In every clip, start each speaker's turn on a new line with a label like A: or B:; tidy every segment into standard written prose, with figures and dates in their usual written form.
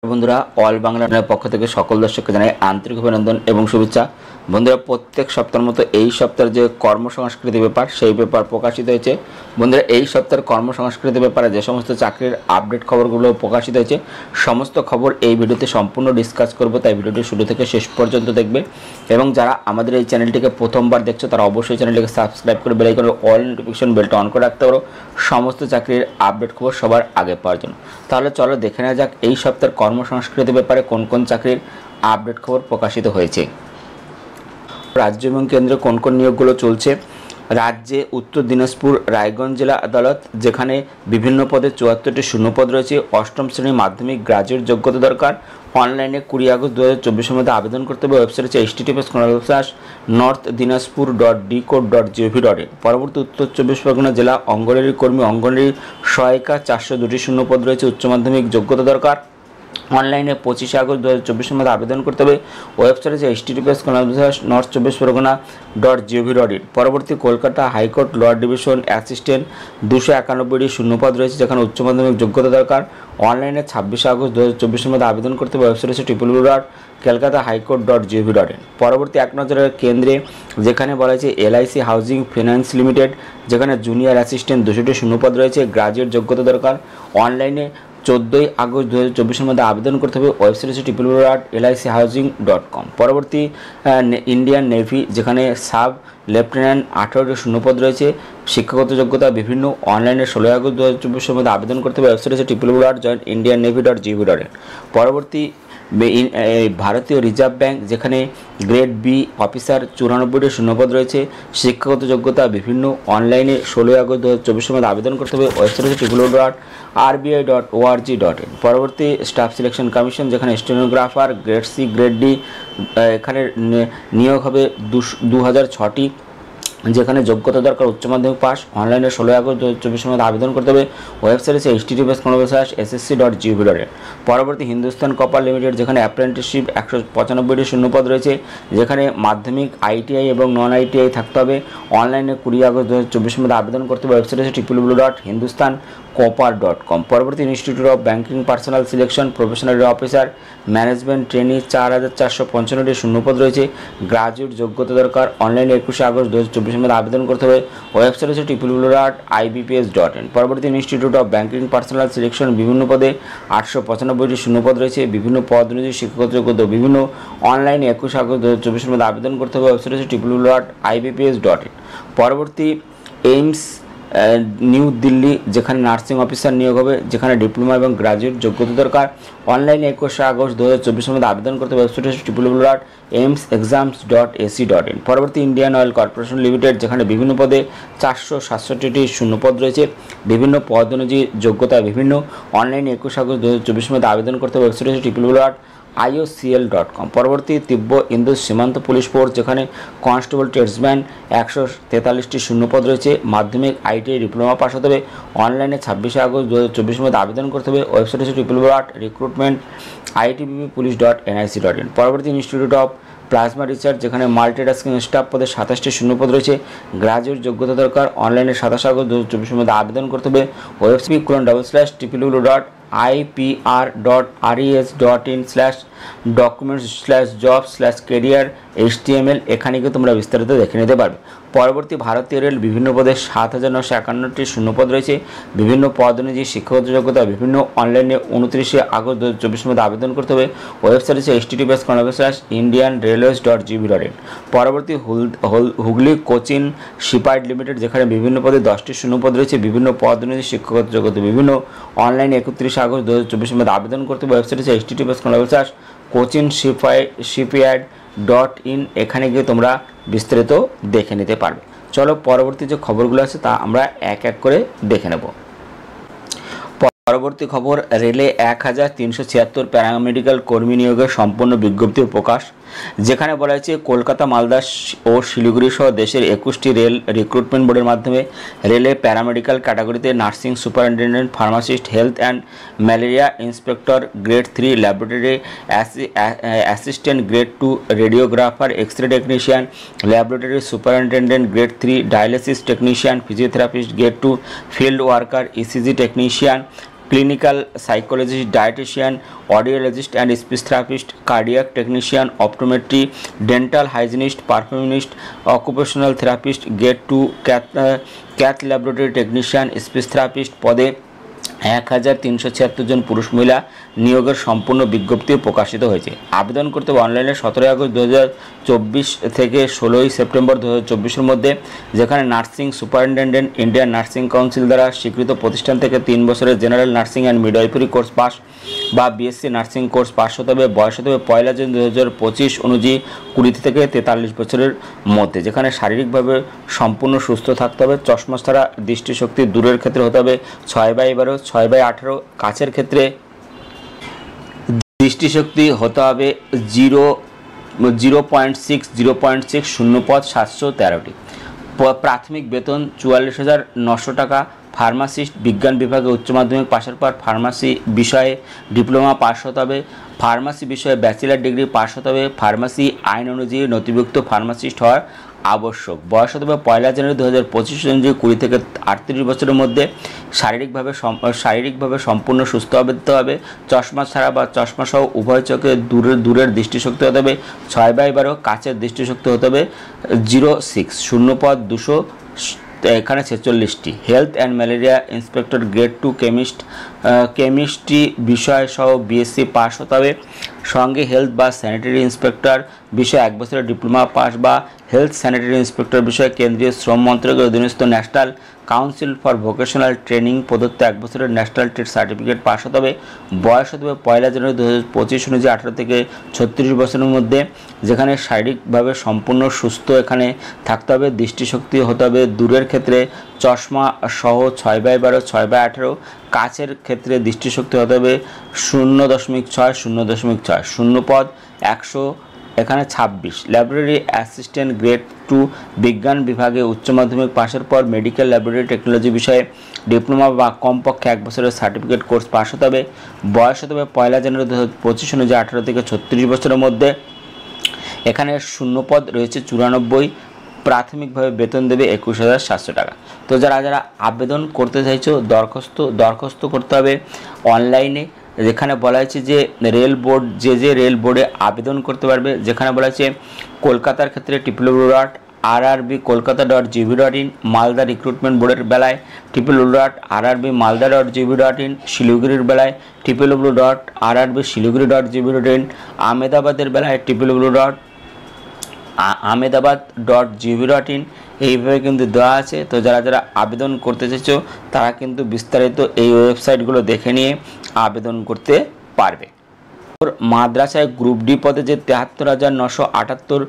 A: বন্ধুরা অল বাংলা পক্ষ থেকে সকল দর্শককে জানাই আন্তরিক অভিনন্দন এবং শুভেচ্ছা। বন্ধুরা, প্রত্যেক সপ্তাহের মতো এই সপ্তাহের যে কর্মসংস্কৃতি ব্যাপার সেই ব্যাপার প্রকাশিত হয়েছে। বন্ধুরা, এই সপ্তাহের কর্মসংস্কৃতি ব্যাপারে যে সমস্ত চাকরির আপডেট খবরগুলো প্রকাশিত হয়েছে সমস্ত খবর এই ভিডিওতে সম্পূর্ণ ডিসকাস করব, তাই ভিডিওটি শুরু থেকে শেষ পর্যন্ত দেখবে। এবং যারা আমাদের এই চ্যানেলটিকে প্রথমবার দেখছো তারা অবশ্যই চ্যানেলটিকে সাবস্ক্রাইব করে বেল আইকনের অল নোটিফিকেশন বেলটা অন করে রাখতে পারো সমস্ত চাকরির আপডেট খবর সবার আগে পাওয়ার জন্য। তাহলে চলো দেখে নেওয়া যাক এই সপ্তাহের কর্মসংস্কৃতি ব্যাপারে কোন কোন চাকরির আপডেট খবর প্রকাশিত হয়েছে। রাজ্য এবং কেন্দ্রে কোন কোন নিয়োগগুলো চলছে। রাজ্যে উত্তর দিনাজপুর রায়গঞ্জ জেলা আদালত, যেখানে বিভিন্ন পদে 74টি শূন্যপদ রয়েছে। অষ্টম শ্রেণী মাধ্যমিক গ্রাজুয়েট যোগ্যতা দরকার। অনলাইনে 20 আগস্ট 2024 মধ্যে আবেদন করতে হবে। ওয়েবসাইট হচ্ছে https://northdinajpur.dcode.gov.in। পরবর্তী উত্তর 24 পরগনা জেলা অঙ্গনওয়াড়ি কর্মী অঙ্গনওয়াড়ি সহায়িকা 402টি শূন্যপদ রয়েছে। উচ্চ মাধ্যমিক যোগ্যতা দরকার। অনলাইনে 25 আগস্ট 2024 মধ্যে আবেদন করতে হবে। ওয়েবসাইট হচ্ছে https://north24pargana.gov.in। পরবর্তী Kolkata high court lower division assistant 291টি শূন্যপদ রয়েছে, যেখানে উচ্চ মাধ্যমিক যোগ্যতা দরকার। অনলাইনে 26 আগস্ট 2024 মধ্যে আবেদন করতে হবে। ওয়েবসাইট হচ্ছে www.calcutta.highcourt.gov.in। পরবর্তী এক নজরের কেন্দ্রে যেখানে বলা হয়েছে LIC হাউজিং ফাইন্যান্স লিমিটেড, যেখানে জুনিয়র অ্যাসিস্ট্যান্ট 200টি শূন্যপদ রয়েছে। গ্রাজুয়েট যোগ্যতা দরকার। অনলাইনে 14 আগস্ট 2024 মধ্যে আবেদন করতে হবে। ওয়েবসাইট হচ্ছে www.lichousing.com। পরবর্তী ইন্ডিয়ান নেভি, যেখানে সাব লেফটেন্যান্ট 18টি শূন্যপদ রয়েছে। শিক্ষাগত যোগ্যতা বিভিন্ন। অনলাইনে 16 আগস্ট 2024 মধ্যে আবেদন করতে হবে। ওয়েবসাইট হচ্ছে www.joinindiannavy.gov.in। পরবর্তী ভারতীয় রিজার্ভ ব্যাংক, যেখানে গ্রেড বি অফিসার 94টি শূন্যপদ রয়েছে। শিক্ষাগত যোগ্যতা বিভিন্ন। অনলাইনে 16 আগস্ট 2024 মধ্যে আবেদন করতে হবে। ওয়েবসাইট হচ্ছে www.rbi.org.in। পরবর্তী স্টাফ সিলেকশন কমিশন, যেখানে stenographer grade C grade D, এখানে নিয়োগ হবে 2006টি, যেখানে যোগ্যতা দরকার উচ্চ মাধ্যমিক পাস। অনলাইনে 16 আগস্ট 2024 মধ্যে আবেদন করতে হবে। ওয়েবসাইট হচ্ছে https://ssc.gov.in। পরবর্তী হিন্দুস্তান কপার লিমিটেড, যেখানে অ্যাপ্রেন্টিসশিপ 195টি শূন্যপদ রয়েছে, যেখানে মাধ্যমিক ITI এবং নন ITI থাকতে হবে। অনলাইনে 20 আগস্ট 2024 মধ্যে আবেদন করতে হবে। ওয়েবসাইট হচ্ছে www.hindustancopar.com। পরবর্তী institute of banking personnel selection professional officer management trainee 4455টি শূন্যপদ রয়েছে। গ্রাজুয়েট যোগ্যতা দরকার। অনলাইনে 21 আগস্ট 2024 মধ্যে আবেদন করতে হবে। ওয়েবসাইট হচ্ছে www.ibps.in। পরবর্তী institute of banking personnel selection বিভিন্ন পদে 895টি শূন্যপদ রয়েছে। বিভিন্ন পদ অনুযায়ী শিক্ষাগত যোগ্যতা বিভিন্ন। অনলাইনে 21 আগস্ট 2024 মধ্যে আবেদন করতে হবে। ওয়েবসাইট হচ্ছে www.ibps.in। পরবর্তী এইমস নিউ দিল্লি, যেখানে নার্সিং অফিসার নিয়োগ হবে, যেখানে ডিপ্লোমা এবং গ্রাজুয়েট যোগ্যতা দরকার। অনলাইনে 21 আগস্ট 2024 মধ্যে আবেদন করতে হবে। ওয়েবসাইট হচ্ছে www.aimsexams.ac.in। পরবর্তী ইন্ডিয়ান অয়েল কর্পোরেশন লিমিটেড, যেখানে বিভিন্ন পদে 467টি শূন্যপদ রয়েছে। বিভিন্ন পদ অনুযায়ী যোগ্যতা বিভিন্ন। অনলাইনে 21 আগস্ট 2024 মধ্যে আবেদন করতে হবে। ওয়েবসাইট হচ্ছে www.iocl.com। পরবর্তী তিব্বত ইন্দো সীমান্ত পুলিশ ফোর্স, যেখানে কনস্টেবল ট্রেডসম্যান 143টি শূন্যপদ রয়েছে। মাধ্যমিক ITI ডিপ্লোমা পাস হতে হবে। অনলাইনে 26 আগস্ট 2024 মধ্যে আবেদন করতে হবে। ওয়েবসাইট হচ্ছে www.recruitment.itbpolice.nic.in। পরবর্তী ইনস্টিটিউট অফ প্লাজমা রিসার্চ, যেখানে মাল্টিটাস্কিং স্টাফ পদে 27টি শূন্যপদ রয়েছে। গ্রাজুয়েট যোগ্যতা দরকার। অনলাইনে 27 আগস্ট 2024 মধ্যে আবেদন করতে হবে। ওয়েবসাইট www.ipr.res.in/documents/jobs/career HTML, এখানে গিয়ে তোমরা বিস্তারিত দেখে নিতে পারবে। পরবর্তী ভারতীয় রেল বিভিন্ন পদে 7951টি শূন্যপদ রয়েছে। বিভিন্ন পদ অনুযায়ী শিক্ষাগত যোগ্যতা বিভিন্ন। অনলাইনে 29 আগস্ট 2024 মধ্যে আবেদন করতে হবে। ওয়েবসাইট হচ্ছে https://indianrailways.gov.in। পরবর্তী হুগলি কোচিন শিপইয়ার্ড লিমিটেড, যেখানে বিভিন্ন পদে 10টি শূন্যপদ রয়েছে। বিভিন্ন পদ অনুযায়ী শিক্ষাগত যোগ্যতা বিভিন্ন। অনলাইনে 31 আগস্ট 2024 মধ্যে আবেদন করতে হবে। ওয়েবসাইট হচ্ছে https://cochinshippyard.in। এখানে গিয়ে তোমরা বিস্তারিত দেখে নিতে পারবে। চলো পরবর্তী যে খবরগুলো আছে তা আমরা এক এক করে দেখে নেব। পরবর্তী খবর, রেলে 1376 প্যারামেডিক্যাল কর্মী নিয়োগের সম্পূর্ণ বিজ্ঞপ্তি প্রকাশ, যেখানে বলা হয়েছে কলকাতা মালদা ও শিলিগুড়ি সহ দেশের 21টি রেল রিক্রুটমেন্ট বোর্ডের মাধ্যমে রেলে প্যারামেডিক্যাল ক্যাটাগরিতে nursing superintendent, pharmacist, health and malaria inspector, grade 3 laboratory assistant, grade 2 radiographer, X ray technician, laboratory superintendent, grade 3 dialysis technician, physiotherapist, grade 2 field worker, ECG technician, clinical psychologist, dietitian, audiologist and speech therapist, cardiac technician, optometry, dental hygienist, perfusionist, occupational therapist, grade 2 cath laboratory technician, speech therapist পদে 1376 জন পুরুষ মহিলা নিয়োগের সম্পূর্ণ বিজ্ঞপ্তিও প্রকাশিত হয়েছে। আবেদন করতে হবে অনলাইনে 17 আগস্ট 2024 থেকে 16 সেপ্টেম্বর 2024-এর মধ্যে, যেখানে nursing superintendent Indian nursing council দ্বারা স্বীকৃত প্রতিষ্ঠান থেকে 3 বছরের general nursing and midwifery course pass বা বিএসসি নার্সিং কোর্স পাস হতে হবে। বয়স হতে হবে 1 জুন 2025 অনুযায়ী 20 থেকে 43 বছরের মধ্যে, যেখানে শারীরিকভাবে সম্পূর্ণ সুস্থ থাকতে হবে। চশমা ছাড়া দৃষ্টিশক্তি দূরের ক্ষেত্রে হতে হবে 6/12, 6/18, কাছের ক্ষেত্রে দৃষ্টিশক্তি হতে হবে 0.6 শূন্যপদ 713টি। প্রাথমিক বেতন 44,900 টাকা। ফার্মাসিস্ট বিজ্ঞান বিভাগে উচ্চ মাধ্যমিক পাশের পর ফার্মাসি বিষয়ে ডিপ্লোমা পাস হতে হবে। ফার্মাসি বিষয়ে ব্যাচেলার ডিগ্রি পাস হতে হবে। ফার্মাসি আইন অনুযায়ী নথিভুক্ত ফার্মাসিস্ট হওয়ার আবশ্যক। বয়স হতে হবে 1 জানুয়ারি 2025 অনুযায়ী 20 থেকে 38 বছরের মধ্যে। শারীরিকভাবে সম্পূর্ণ সুস্থ হতে হবে। চশমা ছাড়া বা চশমা সহ উভয় চোখে দূরের দৃষ্টিশক্তি হতে হবে 6/12, কাছের দৃষ্টিশক্তি হতে হবে 0.6 শূন্যপদ 200, এখানে 46টি। Health and malaria inspector grade 2 chemistry বিষয় সহ বিএসসি পাস হতে হবে। সঙ্গে হেলথ বা স্যানিটারি ইন্সপেক্টর বিষয়ে 1 বছরের ডিপ্লোমা পাস বা হেলথ স্যানিটারি ইন্সপেক্টর বিষয়ে কেন্দ্রীয় শ্রম মন্ত্রকের অধীনস্থ national council for vocational training প্রদত্ত 1 বছরের ন্যাশনাল ট্রেড সার্টিফিকেট পাস হতে হবে। বয়স হতে হবে 1 জানুয়ারি 2025 অনুযায়ী 18 থেকে 36 বছরের মধ্যে, যেখানে শারীরিকভাবে সম্পূর্ণ সুস্থ এখানে থাকতে হবে। দৃষ্টিশক্তি হতে হবে দূরের ক্ষেত্রে চশমা সহ 6/12, 6/18, কাছের ক্ষেত্রে দৃষ্টিশক্তি হতে হবে 0.6 শূন্যপদ 100, এখানে 26। ল্যাবরেটরি অ্যাসিস্ট্যান্ট গ্রেড 2 বিজ্ঞান বিভাগে উচ্চ মাধ্যমিক পাশের পর মেডিকেল ল্যাবরেটরি টেকনোলজি বিষয়ে ডিপ্লোমা বা কমপক্ষে 1 বছরের সার্টিফিকেট কোর্স পাস হতে হবে। বয়স হতে হবে 1 জানুয়ারি 2025 অনুযায়ী 18 থেকে 36 বছরের মধ্যে, এখানে শূন্যপদ রয়েছে 94। প্রাথমিকভাবে বেতন দেবে 21,700 টাকা। তো যারা আবেদন করতে চাইছো দরখাস্ত করতে হবে অনলাইনে, যেখানে বলা হয়েছে যে রেল বোর্ড যে রেল বোর্ডে আবেদন করতে পারবে, যেখানে বলা হয়েছে কলকাতার ক্ষেত্রে www.rrbkolkata.gov.in, মালদা রিক্রুটমেন্ট বোর্ডের বেলায় www.rrbmalda.gov.in, শিলিগুড়ির বেলায় www.rrbsiliguri.gov.in, আহমেদাবাদের বেলায় www.ahmedabad.gov.in, এইভাবে কিন্তু দেওয়া আছে। তো যারা আবেদন করতে চাইছো তারা কিন্তু বিস্তারিত এই ওয়েবসাইটগুলো দেখে নিয়ে আবেদন করতে পারবে। মাদ্রাসায় গ্রুপ ডি পদে যে 73,978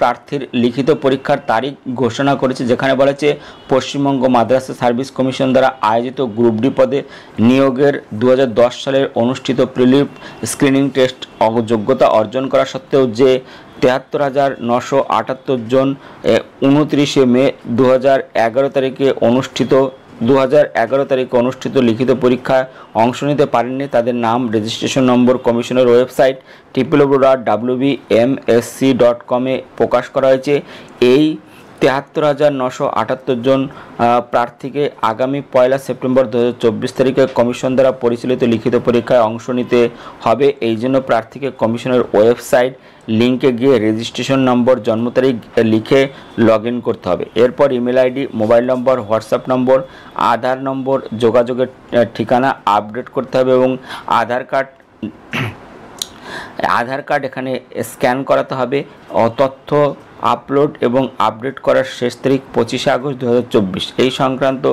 A: প্রার্থীর লিখিত পরীক্ষার তারিখ ঘোষণা করেছে, যেখানে বলা হয়েছে পশ্চিমবঙ্গ মাদ্রাসা সার্ভিস কমিশন দ্বারা আয়োজিত গ্রুপ ডি পদে নিয়োগের 2010 সালের অনুষ্ঠিত প্রিলিম স্ক্রিনিং টেস্ট যোগ্যতা অর্জন করা সত্ত্বেও যে 73,978 জন 29 মে 2011 তারিখে অনুষ্ঠিত লিখিত পরীক্ষায় অংশ নিতে পারেননি, তাদের নাম রেজিস্ট্রেশন নম্বর কমিশনের ওয়েবসাইট www.wbmsc.com এ প্রকাশ করা হয়েছে। এই 73,978 জন প্রার্থীকে আগামী 1 সেপ্টেম্বর 2024 তারিখে কমিশন দ্বারা পরিচালিত লিখিত পরীক্ষায় অংশ নিতে হবে। এই জন্য প্রার্থীকে কমিশনের ওয়েবসাইট লিঙ্কে গিয়ে রেজিস্ট্রেশন নম্বর, জন্ম তারিখ লিখে লগ ইন করতে হবে। এরপর email ID, mobile number, WhatsApp number, Aadhaar number, যোগাযোগের ঠিকানা আপডেট করতে হবে এবং আধার কার্ড এখানে স্ক্যান করাতে হবে। তথ্য আপলোড এবং আপডেট করার শেষ তারিখ 25 আগস্ট 2024। এই সংক্রান্ত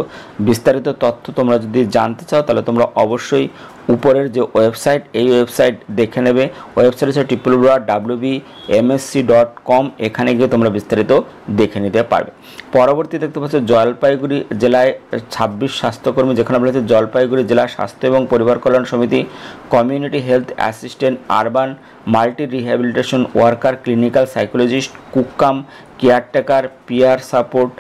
A: বিস্তারিত তথ্য তোমরা যদি জানতে চাও তাহলে তোমরা অবশ্যই উপরের যে ওয়েবসাইট এই ওয়েবসাইট দেখে নেবে। ওয়েবসাইট হচ্ছে www.wbmsc.com, এখানে গিয়ে তোমরা বিস্তারিত দেখে নিতে পারবে। পরবর্তী দেখতে পাচ্ছ জলপাইগুড়ি জেলায় 26 স্বাস্থ্যকর্মী, যেখানে বলা হচ্ছে জলপাইগুড়ি জেলা স্বাস্থ্য এবং পরিবার কল্যাণ সমিতি community health assistant, urban multi rehabilitation worker, clinical psychologist, cook cum, caretaker, peer support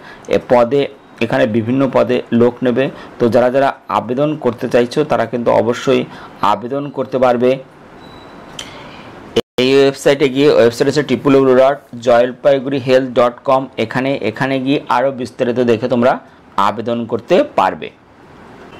A: পদে এখানে বিভিন্ন পদে লোক নেবে। তো যারা আবেদন করতে চাইছো তারা কিন্তু অবশ্যই আবেদন করতে পারবে এই ওয়েবসাইটে গিয়ে। ওয়েবসাইট হচ্ছে www.jalpaigurihealth.com, এখানে গিয়ে আরও বিস্তারিত দেখে তোমরা আবেদন করতে পারবে।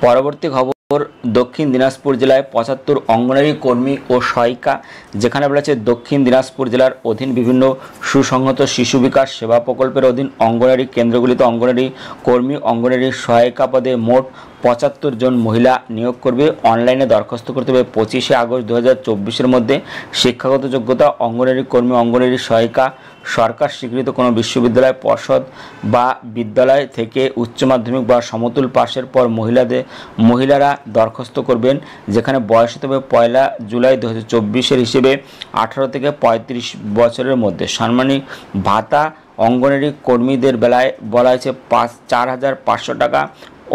A: পরবর্তী খবর দক্ষিণ দিনাজপুর জেলায় 75 অঙ্গনারী কর্মী ও সহায়িকা, যেখানে বলা আছে দক্ষিণ দিনাজপুর জেলার অধীন বিভিন্ন সুসংহত শিশু বিকাশ সেবা প্রকল্পের অধীন অঙ্গনারী কেন্দ্রগুলিতে অঙ্গনারী কর্মী অঙ্গনারী সহায়িকা পদে মোট 75 জন মহিলা নিয়োগ করবে। অনলাইনে দরখাস্ত করতে হবে 25শে আগস্ট 2024-এর মধ্যে। শিক্ষাগত যোগ্যতা অঙ্গনারী কর্মী অঙ্গনারী সহায়িকা সরকার স্বীকৃত কোনো বিশ্ববিদ্যালয় পর্ষদ বা বিদ্যালয় থেকে উচ্চ মাধ্যমিক বা সমতুল পাশের পর মহিলারা দরখাস্ত করবেন, যেখানে বয়স হতে হবে 1 জুলাই 2024-এর হিসেবে 18 থেকে 35 বছরের মধ্যে। সাম্মানিক ভাতা অঙ্গনারী কর্মীদের বেলায় বলা হয়েছে 4,500 টাকা,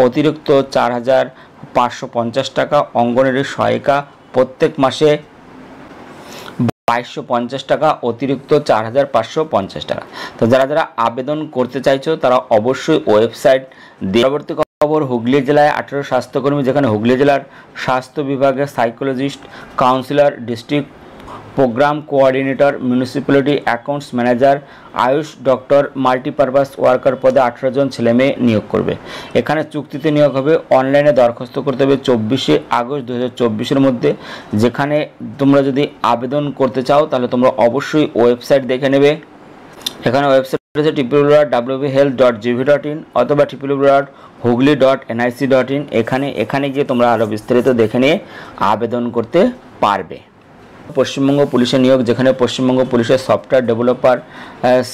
A: অতিরিক্ত 4,550 টাকা। অঙ্গনারী সহায়িকা প্রত্যেক মাসে 2,250 টাকা, অতিরিক্ত 4,550 টাকা। তো যারা আবেদন করতে চাইছো তারা অবশ্যই ওয়েবসাইট। পরবর্তী খবর, হুগলি জেলায় 18 স্বাস্থ্যকর্মী, যেখানে হুগলি জেলার স্বাস্থ্য বিভাগের psychologist, counsellor, district programme coordinator, municipality accounts manager, AYUSH doctor, multipurpose worker পদে 18 জন ছেলেমেয়ে নিয়োগ করবে। এখানে চুক্তিতে নিয়োগ হবে। অনলাইনে দরখাস্ত করতে হবে 24শে আগস্ট 2024-এর মধ্যে। যেখানে তোমরা যদি আবেদন করতে চাও তাহলে তোমরা অবশ্যই ওয়েবসাইট দেখে নেবে। এখানে ওয়েবসাইট আছে www.wbhealth.gv.in অথবা www.hugli.nic.in। এখানে গিয়ে তোমরা আরও বিস্তারিত দেখে নিয়ে আবেদন করতে পারবে। পশ্চিমবঙ্গ পুলিশের নিয়োগ, যেখানে পশ্চিমবঙ্গ পুলিশের সফটওয়্যার ডেভেলপার,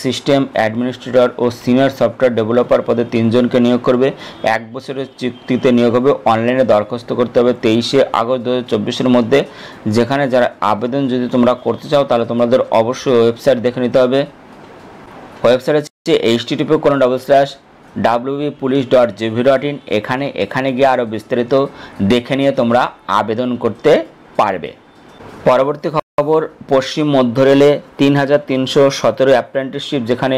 A: সিস্টেম অ্যাডমিনিস্ট্রেটর ও সিনিয়র সফটওয়্যার ডেভেলপার পদে 3 জনকে নিয়োগ করবে। 1 বছরের চুক্তিতে নিয়োগ হবে। অনলাইনে দরখাস্ত করতে হবে 23শে আগস্ট 2024-এর মধ্যে। যেখানে যারা আবেদন যদি তোমরা করতে চাও তাহলে তোমাদের অবশ্যই ওয়েবসাইট দেখে নিতে হবে। ওয়েবসাইট হচ্ছে http://wbpolice.gv.in। এখানে গিয়ে আরও বিস্তারিত দেখে নিয়ে তোমরা আবেদন করতে পারবে। পরবর্তী খবর, পশ্চিম মধ্য রেলে 3,317 অ্যাপ্রেন্টিসশিপ, যেখানে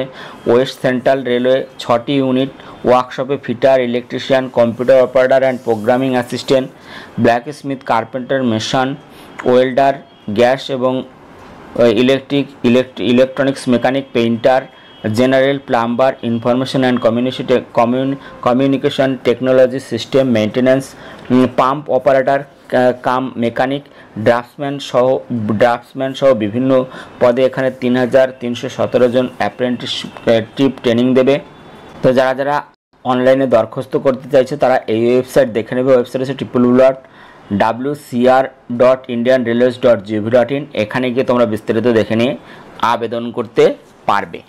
A: ওয়েস্ট সেন্ট্রাল রেলওয়ে 6টি ইউনিট ওয়ার্কশপে fitter, electrician, computer operator and programming assistant, blacksmith, carpenter, mason, welder, gas এবং electronics mechanic, painter, general, plumber, information and communication technology system maintenance, pump operator cum mechanic, draftsman সহ বিভিন্ন পদে এখানে 3,317 জন apprenticeship training দেবে। তো যারা অনলাইনে দরখাস্ত করতে চাইছে তারা এই ওয়েবসাইট দেখে নেবে। ওয়েবসাইট হচ্ছে www.wcr.indianrailways.gv.in। এখানে গিয়ে তোমরা বিস্তারিত দেখে নিয়ে আবেদন করতে পারবে।